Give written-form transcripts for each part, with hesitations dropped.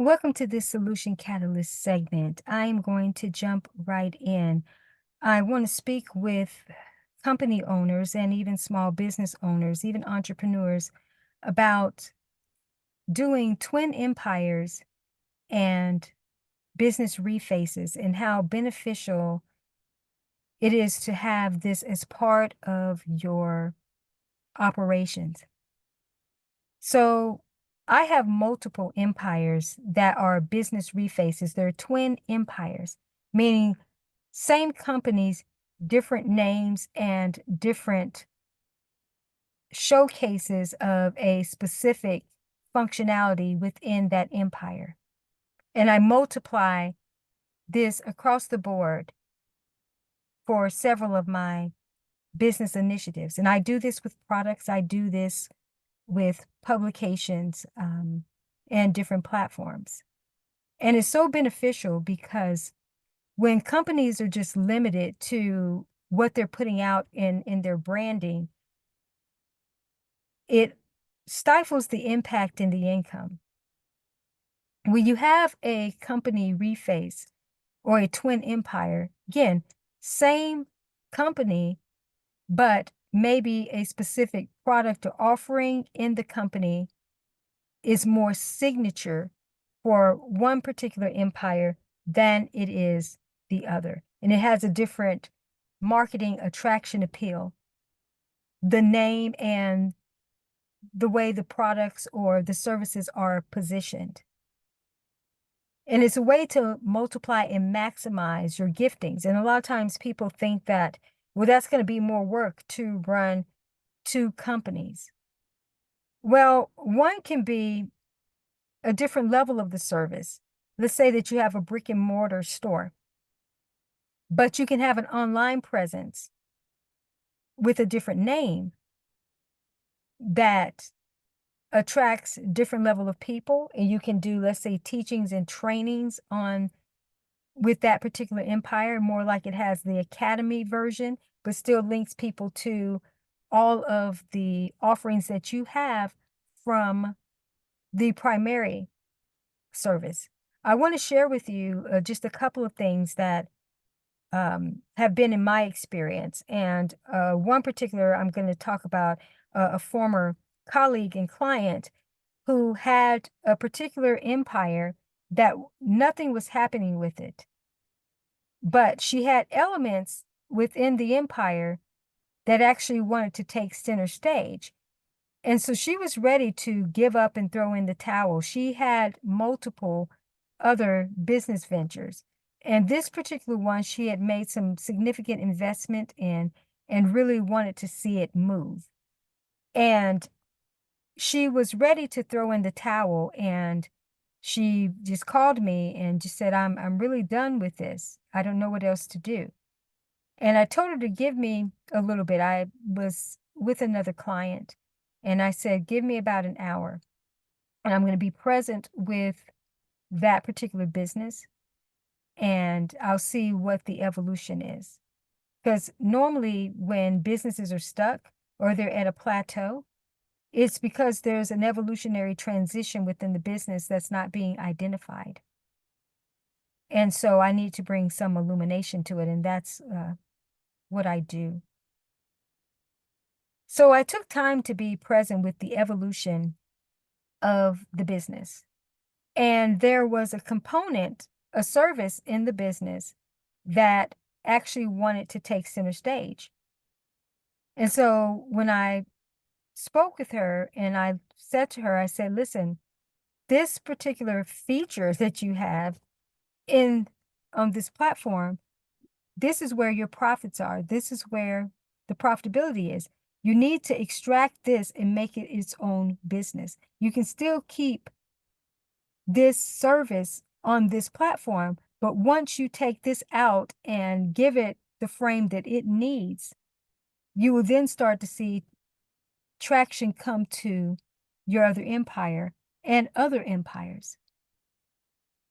Welcome to this Solution Catalyst segment. I am going to jump right in. I want to speak with company owners and even small business owners, even entrepreneurs, about doing twin empires and business refaces and how beneficial it is to have this as part of your operations. So I have multiple empires that are business refaces. They're twin empires, meaning same companies, different names, and different showcases of a specific functionality within that empire. And I multiply this across the board for several of my business initiatives. And I do this with products, I do this with publications and different platforms. And it's so beneficial because when companies are just limited to what they're putting out in their branding, it stifles the impact and the income. When you have a company reface or a twin empire, again, same company, but maybe a specific product or offering in the company is more signature for one particular empire than it is the other. And it has a different marketing attraction appeal. The name and the way the products or the services are positioned. And it's a way to multiply and maximize your giftings. And a lot of times people think that, well, that's going to be more work to run two companies. Well, one can be a different level of the service. Let's say that you have a brick and mortar store, but you can have an online presence with a different name that attracts different level of people, and you can do, let's say, teachings and trainings on with that particular empire, more like it has the academy version, but still links people to all of the offerings that you have from the primary service. I want to share with you just a couple of things that have been in my experience. And one particular, I'm going to talk about a former colleague and client who had a particular empire that nothing was happening with it. But she had elements within the empire that actually wanted to take center stage. And so she was ready to give up and throw in the towel. She had multiple other business ventures. And this particular one, she had made some significant investment in and really wanted to see it move. And she was ready to throw in the towel, and she just called me and just said, I'm really done with this. I don't know what else to do. And I told her to give me a little bit. I was with another client, and I said, give me about an hour, and I'm going to be present with that particular business, and I'll see what the evolution is. Because normally when businesses are stuck or they're at a plateau, it's because there's an evolutionary transition within the business that's not being identified. And so I need to bring some illumination to it, and that's what I do. So I took time to be present with the evolution of the business. And there was a component, a service in the business that actually wanted to take center stage. And so when I spoke with her and I said to her, I said, listen, this particular feature that you have in on this platform, this is where your profits are. This is where the profitability is. You need to extract this and make it its own business. You can still keep this service on this platform, but once you take this out and give it the frame that it needs, you will then start to see traction come to your other empire and other empires.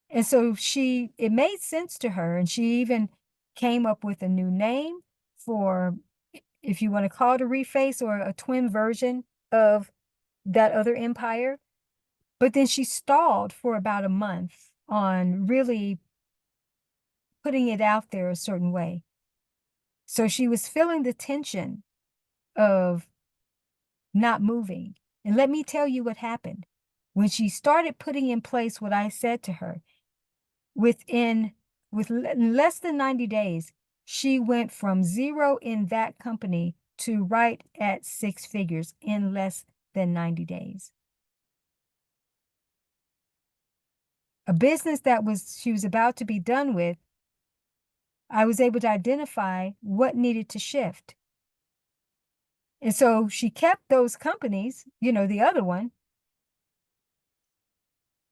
And so it made sense to her, and she even came up with a new name for, if you want to call it a reface or a twin version of that other empire. But then she stalled for about a month on really putting it out there a certain way. So she was feeling the tension of not moving. And let me tell you what happened. When she started putting in place what I said to her, with less than 90 days, she went from zero in that company to right at 6 figures in less than 90 days. A business that she was about to be done with, I was able to identify what needed to shift. And so she kept those companies, the other one,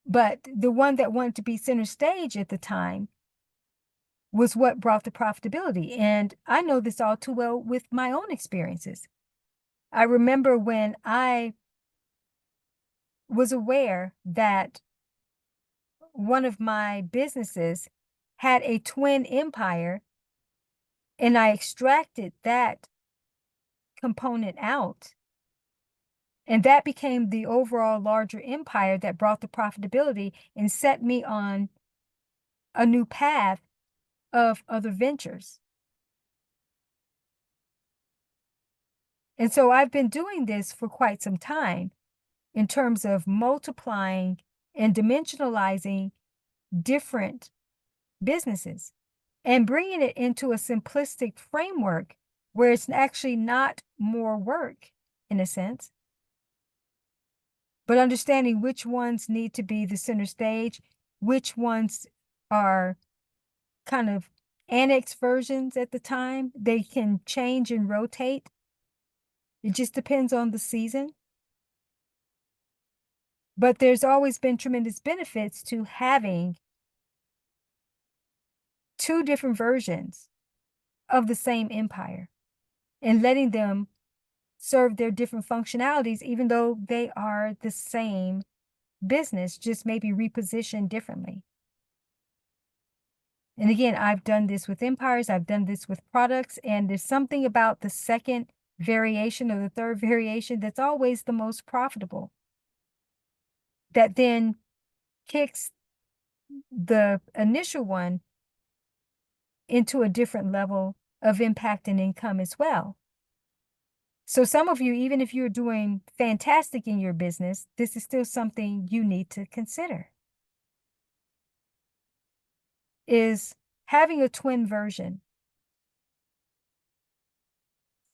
but the one that wanted to be center stage at the time was what brought the profitability. And I know this all too well with my own experiences. I remember when I was aware that one of my businesses had a twin empire, and I extracted that component out. And that became the overall larger empire that brought the profitability and set me on a new path of other ventures. And so I've been doing this for quite some time in terms of multiplying and dimensionalizing different businesses and bringing it into a simplistic framework where it's actually not more work in a sense, but understanding which ones need to be the center stage, which ones are kind of annex versions at the time. They can change and rotate. It just depends on the season. But there's always been tremendous benefits to having two different versions of the same empire and letting them serve their different functionalities, even though they are the same business, just maybe repositioned differently. And again, I've done this with empires, I've done this with products, and there's something about the second variation or the third variation that's always the most profitable, that then kicks the initial one into a different level of impact and income as well. So some of you, even if you're doing fantastic in your business, this is still something you need to consider. Is having a twin version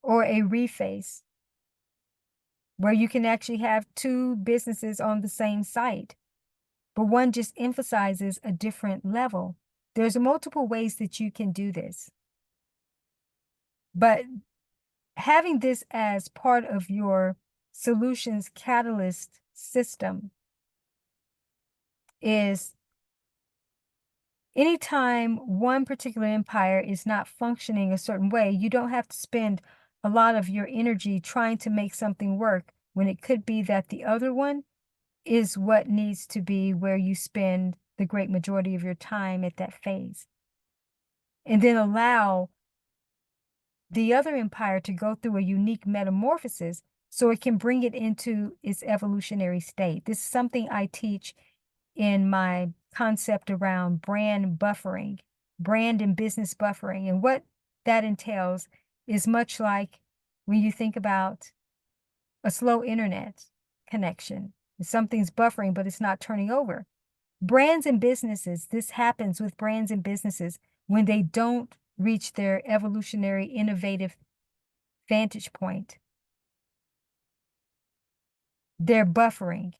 or a reface where you can actually have two businesses on the same site, but one just emphasizes a different level. There's multiple ways that you can do this. But having this as part of your solutions catalyst system is anytime one particular empire is not functioning a certain way, you don't have to spend a lot of your energy trying to make something work when it could be that the other one is what needs to be where you spend the great majority of your time at that phase. And then allow the other empire to go through a unique metamorphosis so it can bring it into its evolutionary state. This is something I teach in my concept around brand buffering, brand and business buffering. And what that entails is much like when you think about a slow internet connection. Something's buffering, but it's not turning over. Brands and businesses, this happens with brands and businesses when they don't reach their evolutionary, innovative vantage point. They're buffering.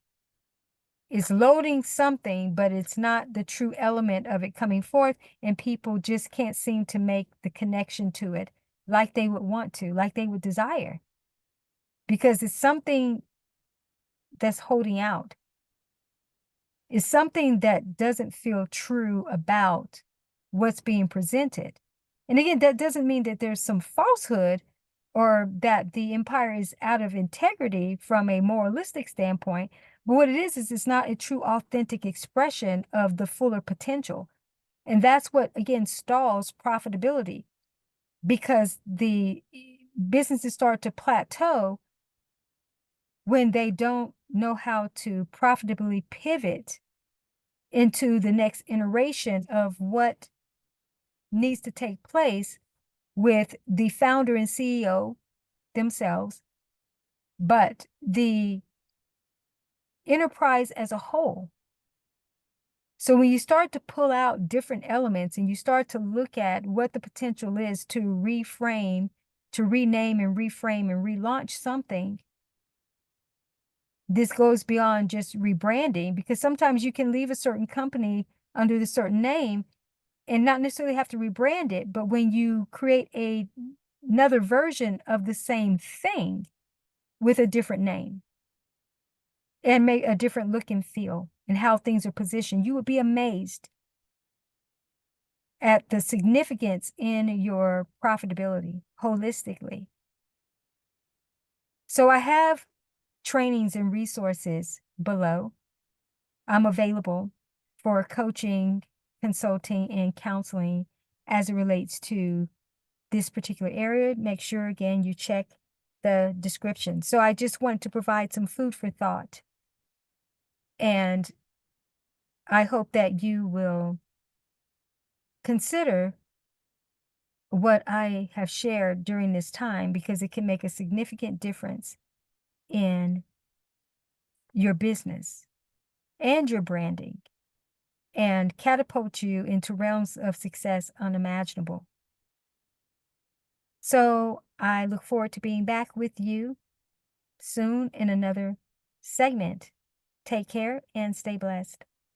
It's loading something, but it's not the true element of it coming forth, and people just can't seem to make the connection to it like they would want to, like they would desire, because it's something that's holding out. It's something that doesn't feel true about what's being presented. And again, that doesn't mean that there's some falsehood or that the empire is out of integrity from a moralistic standpoint. But what it is it's not a true, authentic expression of the fuller potential. And that's what, again, stalls profitability, because the businesses start to plateau when they don't know how to profitably pivot into the next iteration of what needs to take place with the founder and CEO themselves, but the enterprise as a whole. So when you start to pull out different elements and you start to look at what the potential is to reframe, to rename and reframe and relaunch something, this goes beyond just rebranding, because sometimes you can leave a certain company under the certain name and not necessarily have to rebrand it. But when you create another version of the same thing with a different name and make a different look and feel and how things are positioned, you would be amazed at the significance in your profitability holistically. So I have trainings and resources below. I'm available for coaching, consulting, and counseling as it relates to this particular area. Make sure, again, you check the description. So I just want to provide some food for thought. And I hope that you will consider what I have shared during this time, because it can make a significant difference in your business and your branding and catapult you into realms of success unimaginable. So I look forward to being back with you soon in another segment. Take care and stay blessed.